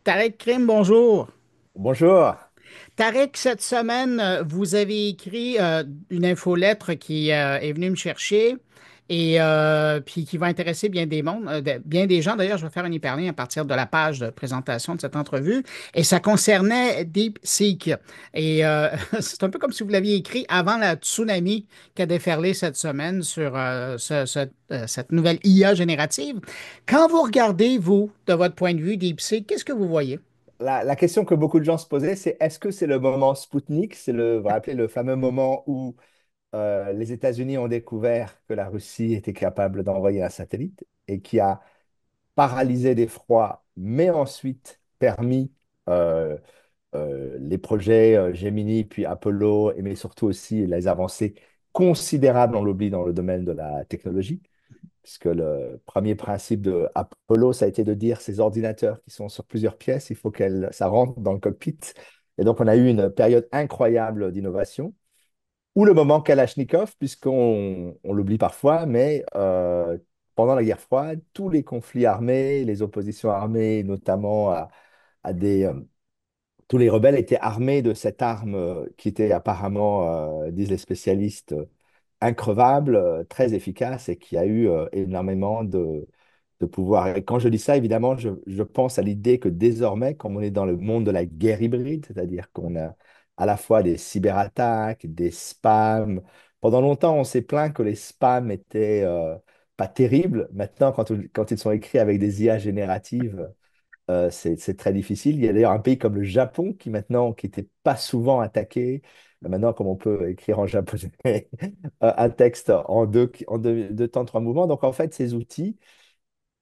Tarek Krim, bonjour. Bonjour. Tarek, cette semaine, vous avez écrit une infolettre qui est venue me chercher et puis qui va intéresser bien des mondes, bien des gens. D'ailleurs, je vais faire un hyperlien à partir de la page de présentation de cette entrevue. Et ça concernait DeepSeek. Et c'est un peu comme si vous l'aviez écrit avant la tsunami qui a déferlé cette semaine sur cette nouvelle IA générative. Quand vous regardez, vous, de votre point de vue, DeepSeek, qu'est-ce que vous voyez? La question que beaucoup de gens se posaient, c'est est-ce que c'est le moment Spoutnik? C'est on va appeler le fameux moment où les États-Unis ont découvert que la Russie était capable d'envoyer un satellite et qui a paralysé d'effroi, mais ensuite permis euh, les projets Gemini, puis Apollo, mais surtout aussi les avancées considérables, on l'oublie, dans le domaine de la technologie. Puisque le premier principe de Apollo, ça a été de dire ces ordinateurs qui sont sur plusieurs pièces, il faut que ça rentre dans le cockpit. Et donc, on a eu une période incroyable d'innovation. Ou le moment Kalachnikov, puisqu'on l'oublie parfois, mais pendant la guerre froide, tous les conflits armés, les oppositions armées, notamment à tous les rebelles étaient armés de cette arme qui était apparemment, disent les spécialistes, increvable, très efficace et qui a eu énormément de pouvoir. Et quand je dis ça, évidemment, je pense à l'idée que désormais, comme on est dans le monde de la guerre hybride, c'est-à-dire qu'on a à la fois des cyberattaques, des spams. Pendant longtemps, on s'est plaint que les spams étaient pas terribles. Maintenant, quand ils sont écrits avec des IA génératives, c'est très difficile. Il y a d'ailleurs un pays comme le Japon qui maintenant, qui n'était pas souvent attaqué, maintenant comme on peut écrire en japonais un texte en deux temps, trois mouvements. Donc en fait, ces outils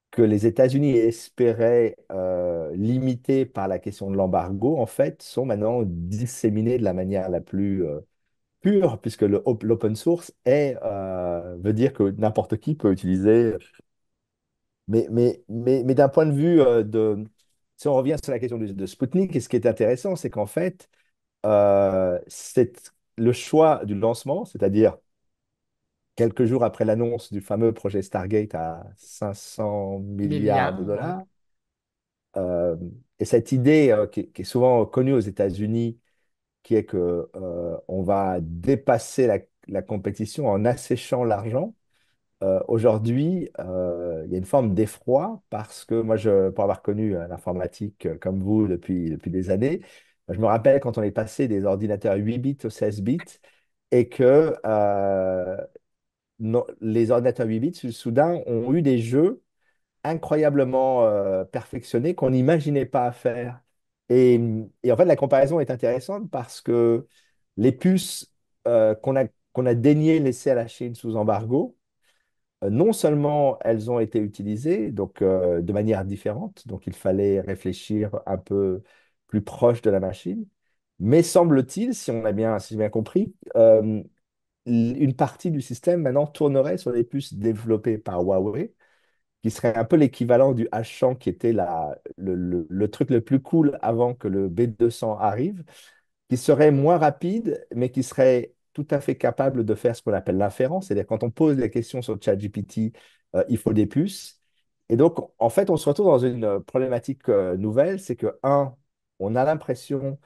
que les États-Unis espéraient limiter par la question de l'embargo, en fait, sont maintenant disséminés de la manière la plus pure, puisque l'open source veut dire que n'importe qui peut utiliser. Mais d'un point de vue si on revient sur la question de Sputnik, et ce qui est intéressant, c'est qu'en fait, le choix du lancement, c'est-à-dire quelques jours après l'annonce du fameux projet Stargate à 500 milliards de Milliards, ouais. dollars, euh, et cette idée qui est souvent connue aux États-Unis, qui est que on va dépasser la compétition en asséchant l'argent. Aujourd'hui, il y a une forme d'effroi parce que moi, pour avoir connu l'informatique comme vous depuis des années, je me rappelle quand on est passé des ordinateurs 8 bits aux 16 bits et que les ordinateurs 8 bits, soudain, ont eu des jeux incroyablement perfectionnés qu'on n'imaginait pas faire. Et en fait, la comparaison est intéressante parce que les puces qu'on a daigné laisser à la Chine sous embargo, non seulement elles ont été utilisées donc, de manière différente, donc il fallait réfléchir un peu plus proche de la machine, mais semble-t-il, si j'ai bien compris, une partie du système maintenant tournerait sur des puces développées par Huawei, qui serait un peu l'équivalent du H100 qui était le truc le plus cool avant que le B200 arrive, qui serait moins rapide, mais qui serait tout à fait capable de faire ce qu'on appelle l'inférence. C'est-à-dire quand on pose des questions sur ChatGPT, il faut des puces. Et donc, en fait, on se retrouve dans une problématique nouvelle, c'est que, un, on a l'impression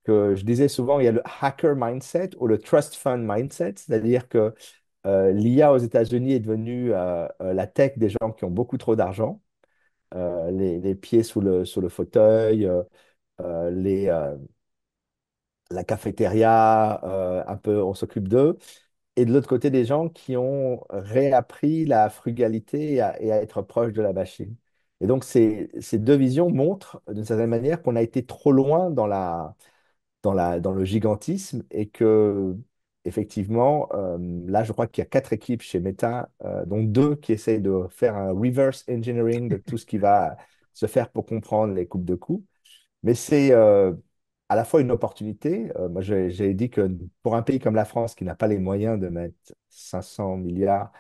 que, je disais souvent, il y a le hacker mindset ou le trust fund mindset, c'est-à-dire que l'IA aux États-Unis est devenue la tech des gens qui ont beaucoup trop d'argent, les pieds sous le fauteuil, les, la cafétéria, un peu, on s'occupe d'eux. Et de l'autre côté, des gens qui ont réappris la frugalité et à être proche de la machine. Et donc, ces deux visions montrent, d'une certaine manière, qu'on a été trop loin dans le gigantisme et que, effectivement, là, je crois qu'il y a 4 équipes chez Meta, dont 2 qui essayent de faire un reverse engineering de tout ce qui va se faire pour comprendre les coupes de coûts. Mais c'est à la fois une opportunité. Moi, j'ai dit que pour un pays comme la France qui n'a pas les moyens de mettre 500 milliards,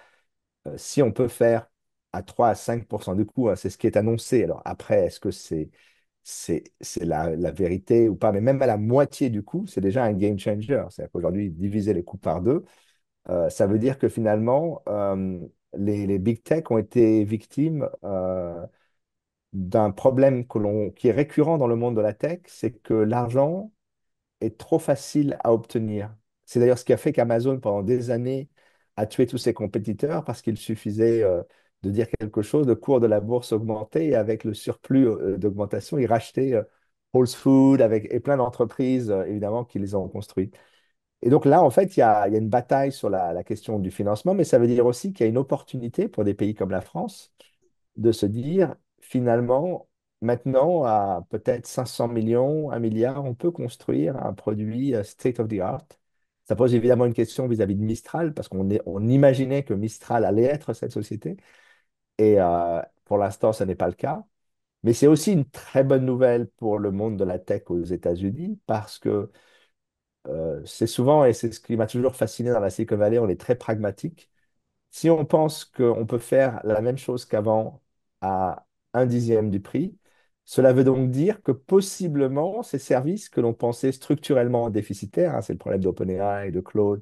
si on peut faire à 3 à 5% du coût, hein, c'est ce qui est annoncé. Alors après, est-ce que c'est la vérité ou pas? Mais même à la moitié du coût, c'est déjà un game changer. C'est-à-dire qu'aujourd'hui, diviser les coûts par deux, ça veut dire que finalement, les big tech ont été victimes d'un problème qui est récurrent dans le monde de la tech, c'est que l'argent est trop facile à obtenir. C'est d'ailleurs ce qui a fait qu'Amazon, pendant des années, a tué tous ses compétiteurs parce qu'il suffisait de dire quelque chose, le cours de la bourse augmentait et avec le surplus d'augmentation, ils rachetaient Whole Foods et plein d'entreprises, évidemment, qui les ont construites. Et donc là, en fait, il y a une bataille sur la question du financement, mais ça veut dire aussi qu'il y a une opportunité pour des pays comme la France de se dire, finalement, maintenant, à peut-être 500 millions, 1 milliard, on peut construire un produit state of the art. Ça pose évidemment une question vis-à-vis de Mistral, parce on imaginait que Mistral allait être cette société, et pour l'instant, ce n'est pas le cas. Mais c'est aussi une très bonne nouvelle pour le monde de la tech aux États-Unis, parce que c'est souvent, et c'est ce qui m'a toujours fasciné dans la Silicon Valley, on est très pragmatique. Si on pense qu'on peut faire la même chose qu'avant à un dixième du prix, cela veut donc dire que possiblement ces services que l'on pensait structurellement déficitaires, hein, c'est le problème d'OpenAI, de Claude,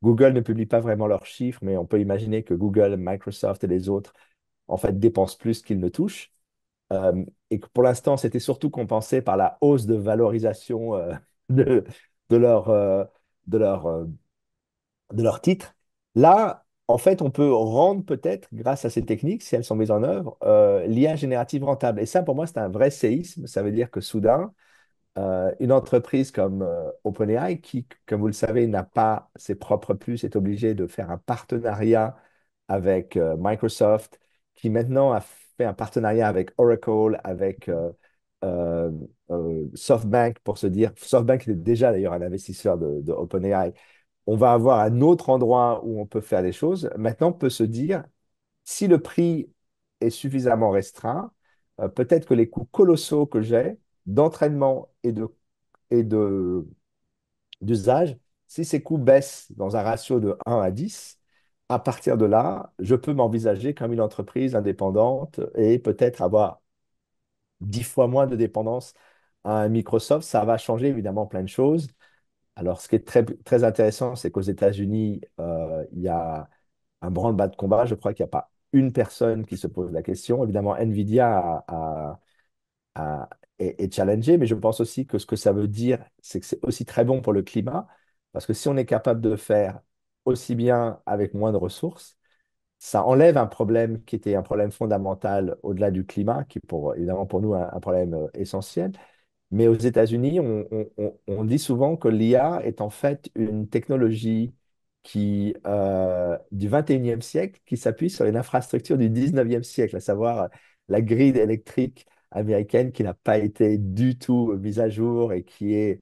Google ne publie pas vraiment leurs chiffres, mais on peut imaginer que Google, Microsoft et les autres, en fait, dépensent plus qu'ils ne touchent. Et que pour l'instant, c'était surtout compensé par la hausse de valorisation de, de leur, de leur, de leur titre. Là, en fait, on peut rendre peut-être, grâce à ces techniques, si elles sont mises en œuvre, l'IA générative rentable. Et ça, pour moi, c'est un vrai séisme. Ça veut dire que soudain, une entreprise comme OpenAI, qui, comme vous le savez, n'a pas ses propres puces, est obligée de faire un partenariat avec Microsoft, qui maintenant a fait un partenariat avec Oracle, avec euh, SoftBank, pour se dire, SoftBank était déjà d'ailleurs un investisseur de OpenAI. On va avoir un autre endroit où on peut faire des choses. Maintenant, on peut se dire, si le prix est suffisamment restreint, peut-être que les coûts colossaux que j'ai d'entraînement et d'usage, si ces coûts baissent dans un ratio de 1 à 10, à partir de là, je peux m'envisager comme une entreprise indépendante et peut-être avoir 10 fois moins de dépendance à un Microsoft. Ça va changer évidemment plein de choses. Alors, ce qui est très, très intéressant, c'est qu'aux États-Unis, il y a un branle-bas de combat. Je crois qu'il n'y a pas une personne qui se pose la question. Évidemment, Nvidia est challengé, mais je pense aussi que ce que ça veut dire, c'est que c'est aussi très bon pour le climat, parce que si on est capable de faire aussi bien avec moins de ressources, ça enlève un problème qui était un problème fondamental au-delà du climat, qui est évidemment pour nous un problème essentiel. Mais aux États-Unis, on dit souvent que l'IA est en fait une technologie du 21e siècle qui s'appuie sur une infrastructure du 19e siècle, à savoir la grille électrique américaine qui n'a pas été du tout mise à jour et qui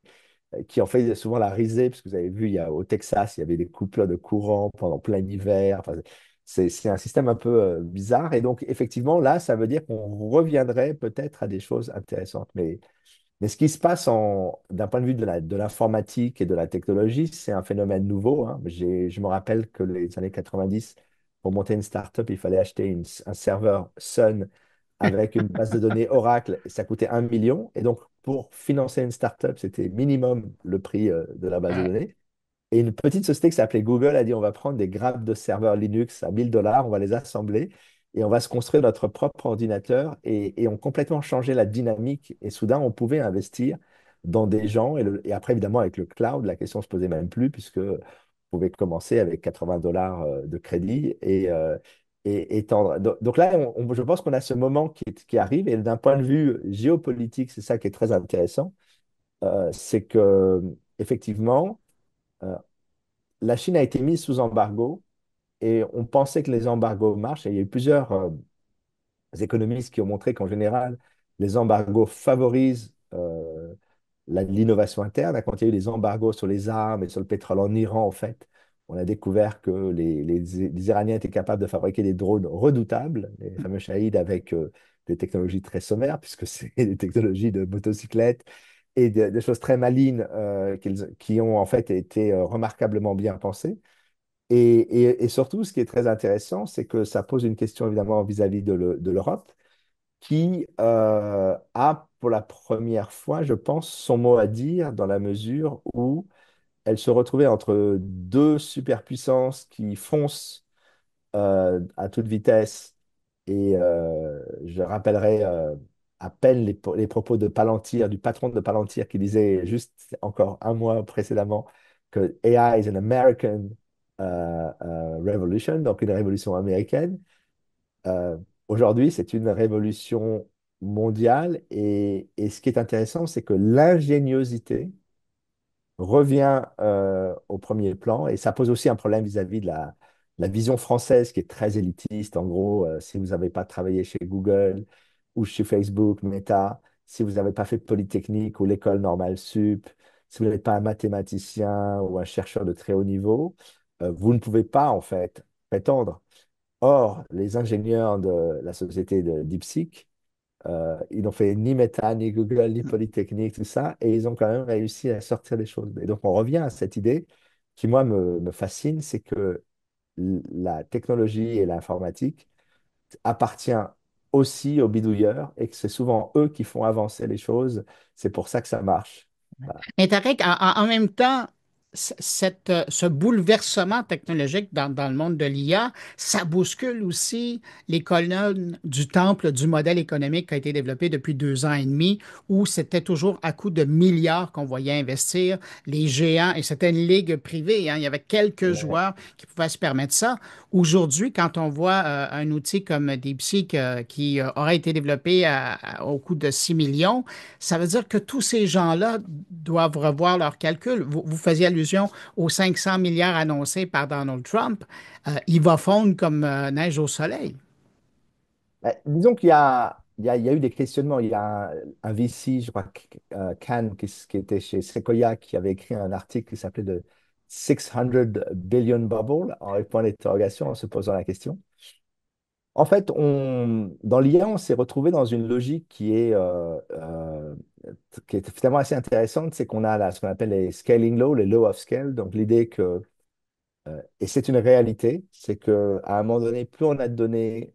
en fait souvent la risée, parce que vous avez vu, au Texas, il y avait des coupures de courant pendant plein hiver. Enfin, c'est un système un peu bizarre. Et donc, effectivement, là, ça veut dire qu'on reviendrait peut-être à des choses intéressantes. Mais ce qui se passe d'un point de vue de l'informatique et de la technologie, c'est un phénomène nouveau, hein. Je me rappelle que les années 90, pour monter une startup, il fallait acheter un serveur Sun avec une base de données Oracle et ça coûtait 1 million. Et donc, pour financer une startup, c'était minimum le prix de la base de Ouais. données. Et une petite société qui s'appelait Google a dit, on va prendre des grappes de serveurs Linux à 1000 $, on va les assembler et on va se construire notre propre ordinateur et on complètement changé la dynamique. Et soudain, on pouvait investir dans des gens. Et après, évidemment, avec le cloud, la question ne se posait même plus puisque vous pouvez commencer avec 80 $ de crédit et tendre. Donc là, je pense qu'on a ce moment qui arrive. Et d'un point de vue géopolitique, c'est ça qui est très intéressant. C'est que, effectivement, euh, la Chine a été mise sous embargo et on pensait que les embargos marchent. Et il y a eu plusieurs économistes qui ont montré qu'en général, les embargos favorisent l'innovation interne. Quand il y a eu des embargos sur les armes et sur le pétrole en Iran, en fait, on a découvert que les Iraniens étaient capables de fabriquer des drones redoutables, les fameux Shahid, avec des technologies très sommaires, puisque c'est des technologies de motocyclettes et des choses très malines qui ont en fait été remarquablement bien pensées. Et surtout, ce qui est très intéressant, c'est que ça pose une question évidemment vis-à-vis de l'Europe, qui a pour la première fois, je pense, son mot à dire dans la mesure où elle se retrouvait entre deux superpuissances qui foncent à toute vitesse. Et je rappellerai à peine les propos de Palantir, du patron de Palantir, qui disait juste encore un mois précédemment que AI is an American revolution, donc une révolution américaine. Euh, Aujourd'hui, c'est une révolution mondiale et ce qui est intéressant, c'est que l'ingéniosité revient au premier plan et ça pose aussi un problème vis-à-vis de la vision française qui est très élitiste. En gros, si vous n'avez pas travaillé chez Google ou chez Facebook, Meta, si vous n'avez pas fait de Polytechnique ou l'école normale sup, si vous n'êtes pas un mathématicien ou un chercheur de très haut niveau, vous ne pouvez pas en fait prétendre. Or, les ingénieurs de la société de DeepSeek, ils n'ont fait ni Meta, ni Google, ni Polytechnique, tout ça, et ils ont quand même réussi à sortir des choses. Et donc, on revient à cette idée qui, moi, me fascine, c'est que la technologie et l'informatique appartient aussi aux bidouilleurs et que c'est souvent eux qui font avancer les choses. C'est pour ça que ça marche. Voilà. Mais Tarek, en même temps, ce bouleversement technologique dans le monde de l'IA, ça bouscule aussi les colonnes du temple du modèle économique qui a été développé depuis 2 ans et demi, où c'était toujours à coup de milliards qu'on voyait investir les géants, et c'était une ligue privée, hein. Il y avait quelques Ouais. joueurs qui pouvaient se permettre ça. Aujourd'hui, quand on voit un outil comme DeepSeek qui aurait été développé au coût de 6 millions, ça veut dire que tous ces gens-là doivent revoir leurs calculs. Vous faisiez allusion aux 500 milliards annoncés par Donald Trump. Il va fondre comme neige au soleil. Disons qu'il y a eu des questionnements. Il y a un VC, je crois, Khan, qui était chez Sequoia, qui avait écrit un article qui s'appelait The 600 Billion Bubble, en point d'interrogation, en se posant la question. En fait, dans l'IA, on s'est retrouvé dans une logique qui est finalement assez intéressante, c'est qu'on a là, ce qu'on appelle les scaling law, les law of scale. Donc l'idée que, et c'est une réalité, c'est qu'à un moment donné, plus on a de données,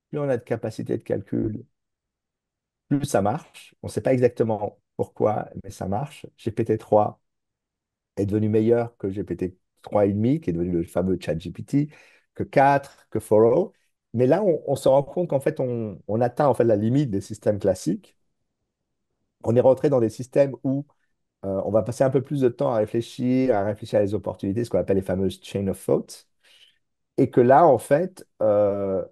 plus on a de capacité de calcul, plus ça marche. On ne sait pas exactement pourquoi, mais ça marche. GPT-3 est devenu meilleur que GPT 3,5, qui est devenu le fameux ChatGPT, que 4, que 4o. Mais là, on se rend compte qu'en fait, on atteint en fait la limite des systèmes classiques. On est rentré dans des systèmes où on va passer un peu plus de temps à réfléchir à les opportunités, ce qu'on appelle les fameuses chain of thought. Et que là, en fait, euh,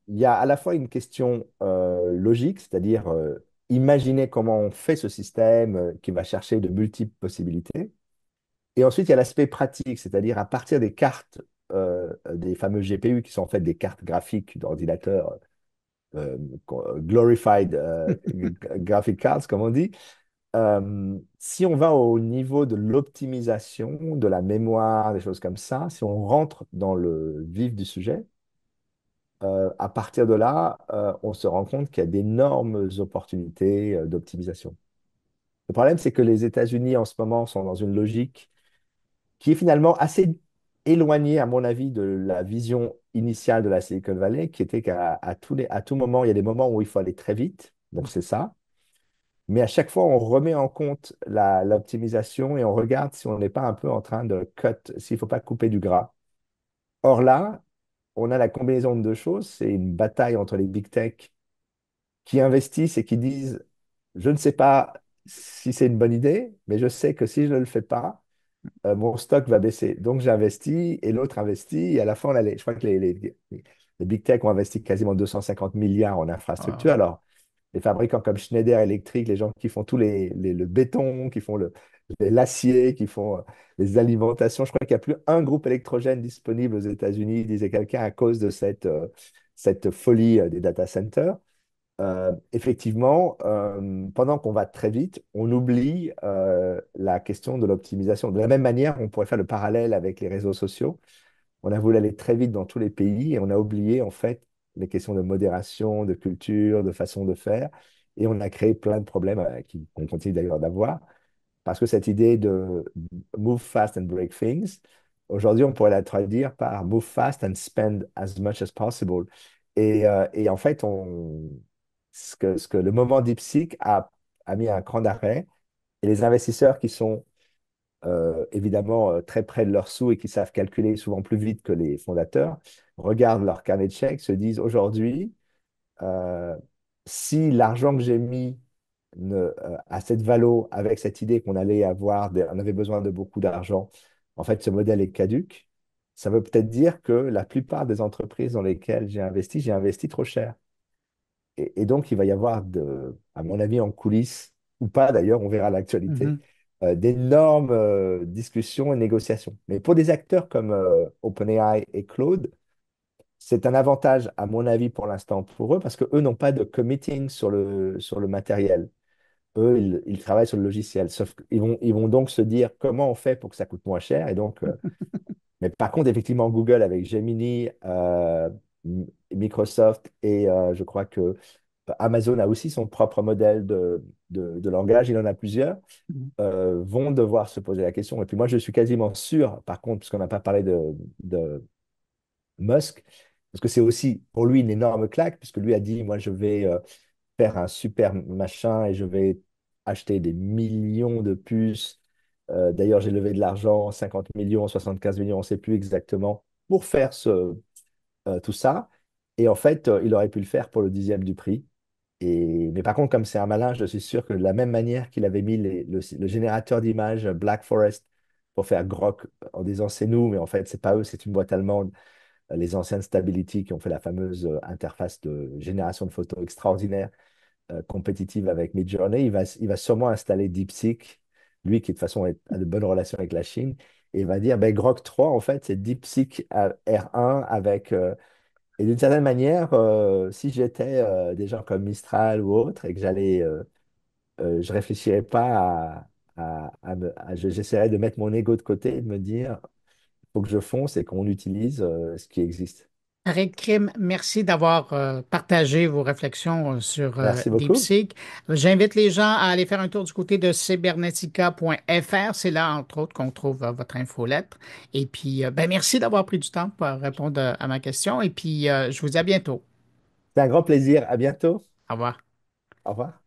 il y a à la fois une question logique, c'est-à-dire imaginer comment on fait ce système qui va chercher de multiples possibilités. Et ensuite, il y a l'aspect pratique, c'est-à-dire à partir des cartes, des fameux GPU qui sont en fait des cartes graphiques d'ordinateur, glorified graphic cards, comme on dit. Si on va au niveau de l'optimisation, de la mémoire, des choses comme ça, si on rentre dans le vif du sujet, à partir de là, on se rend compte qu'il y a d'énormes opportunités d'optimisation. Le problème, c'est que les États-Unis, en ce moment, sont dans une logique qui est finalement assez éloignée, à mon avis, de la vision initiale de la Silicon Valley, qui était à tout moment, il y a des moments où il faut aller très vite, donc c'est ça. Mais à chaque fois, on remet en compte l'optimisation et on regarde si on n'est pas un peu en train de s'il ne faut pas couper du gras. Or là, on a la combinaison de deux choses. C'est une bataille entre les big tech qui investissent et qui disent, je ne sais pas si c'est une bonne idée, mais je sais que si je ne le fais pas, mon stock va baisser. Donc j'investis et l'autre investit. Et à la fin, je crois que les big tech ont investi quasiment 250 milliards en infrastructure. Ah. Alors, les fabricants comme Schneider Electric, les gens qui font le béton, qui font l'acier, qui font les alimentations. Je crois qu'il n'y a plus un groupe électrogène disponible aux États-Unis, disait quelqu'un, à cause de cette folie des data centers. Effectivement, pendant qu'on va très vite, on oublie la question de l'optimisation. De la même manière, on pourrait faire le parallèle avec les réseaux sociaux. On a voulu aller très vite dans tous les pays et on a oublié en fait les questions de modération, de culture, de façon de faire. Et on a créé plein de problèmes qu'on continue d'ailleurs d'avoir. Parce que cette idée de move fast and break things, aujourd'hui, on pourrait la traduire par move fast and spend as much as possible. Et en fait, ce que le moment DeepSeek a mis un cran d'arrêt, et les investisseurs qui sont évidemment très près de leurs sous et qui savent calculer souvent plus vite que les fondateurs, regardent leur carnet de chèques, se disent aujourd'hui, euh, si l'argent que j'ai mis à cette valo, avec cette idée qu'on allait avoir, on avait besoin de beaucoup d'argent, en fait, ce modèle est caduque, ça veut peut-être dire que la plupart des entreprises dans lesquelles j'ai investi trop cher. Et donc, il va y avoir, à mon avis, en coulisses, ou pas d'ailleurs, on verra l'actualité, Mhm, d'énormes discussions et négociations. Mais pour des acteurs comme OpenAI et Claude, c'est un avantage, à mon avis, pour l'instant pour eux, parce qu'eux n'ont pas de committing sur le matériel. Eux, ils travaillent sur le logiciel. Sauf qu'ils vont donc se dire comment on fait pour que ça coûte moins cher. Et donc, mais par contre, effectivement, Google avec Gemini, Microsoft et je crois que Amazon a aussi son propre modèle de langage, il en a plusieurs, mhm, vont devoir se poser la question. Et puis moi, je suis quasiment sûr, par contre, puisqu'on n'a pas parlé de Musk, parce que c'est aussi pour lui une énorme claque, puisque lui a dit, moi, je vais faire un super machin et je vais acheter des millions de puces. D'ailleurs, j'ai levé de l'argent, 50 millions, 75 millions, on ne sait plus exactement, pour faire tout ça. Et en fait, il aurait pu le faire pour le dixième du prix. Mais par contre, comme c'est un malin, je suis sûr que de la même manière qu'il avait mis le générateur d'images Black Forest pour faire Grok en disant c'est nous, mais en fait, c'est pas eux, c'est une boîte allemande, les anciennes Stability qui ont fait la fameuse interface de génération de photos extraordinaire, compétitive avec Midjourney, il va sûrement installer DeepSeek, lui qui de toute façon a de bonnes relations avec la Chine, et il va dire, ben, Grok 3, en fait, c'est DeepSeek R1 avec... et d'une certaine manière, si j'étais des gens comme Mistral ou autre, et que je réfléchirais pas j'essaierais de mettre mon ego de côté et de me dire, faut que je fonce et qu'on utilise ce qui existe. Eric Krim, merci d'avoir partagé vos réflexions sur Merci beaucoup. DeepSeek. J'invite les gens à aller faire un tour du côté de cybernetica.fr. C'est là, entre autres, qu'on trouve votre infolettre. Et puis, ben, merci d'avoir pris du temps pour répondre à ma question. Et puis, je vous dis à bientôt. C'est un grand plaisir. À bientôt. Au revoir. Au revoir.